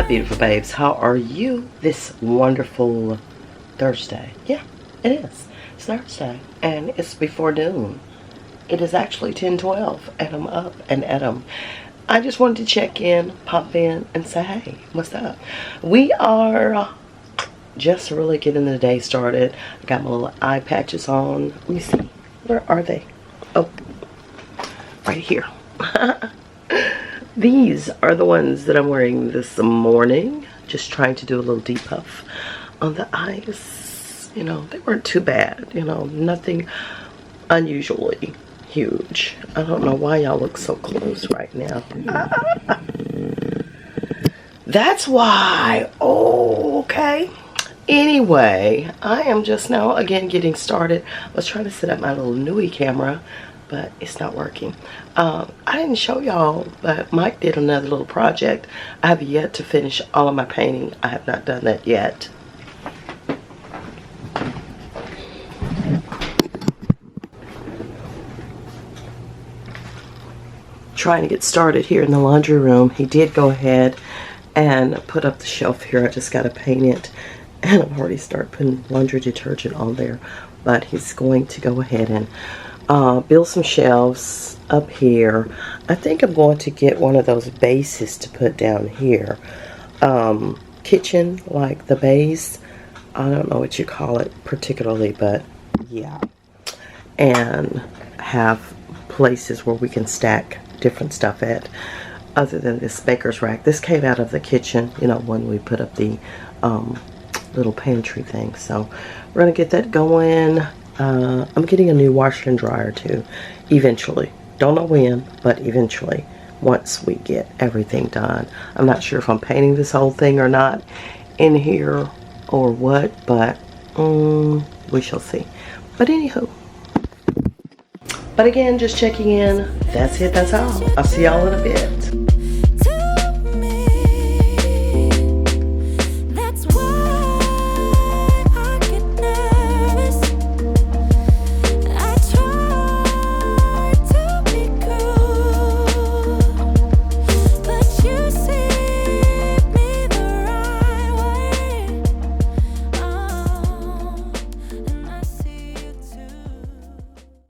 beautiful babes, how are you this wonderful Thursday? Yeah, it is. It's Thursday and it's before noon. It is actually 10:12 and I'm up and at 'em. I just wanted to check in, pop in and say, hey, what's up? We are just really getting the day started. I got my little eye patches on. Let me see. Where are they? Oh, right here. These are the ones that I'm wearing this morning. Just trying to do a little depuff on the eyes. You know, they weren't too bad. You know, nothing unusually huge. I don't know why y'all look so close right now. That's why. Oh, okay. Anyway, I am just now again getting started. I was trying to set up my little Nui camera, but it's not working. I didn't show y'all, but Mike did another little project. I have yet to finish all of my painting. I have not done that yet. Trying to get started here in the laundry room. He did go ahead and put up the shelf here. I just got to paint it, and I've already started putting laundry detergent on there, but he's going to go ahead and build some shelves up here. I think I'm going to get one of those bases to put down here. Kitchen, like the base. I don't know what you call it particularly, but yeah. And have places where we can stack different stuff at, other than this baker's rack. This came out of the kitchen, you know, when we put up the little pantry thing. So we're gonna get that going. I'm getting a new washer and dryer too, eventually. Don't know when, but eventually, once we get everything done. I'm not sure if I'm painting this whole thing or not in here or what, but we shall see. But anywho, but again, just checking in. That's it, that's all. I'll see y'all in a bit.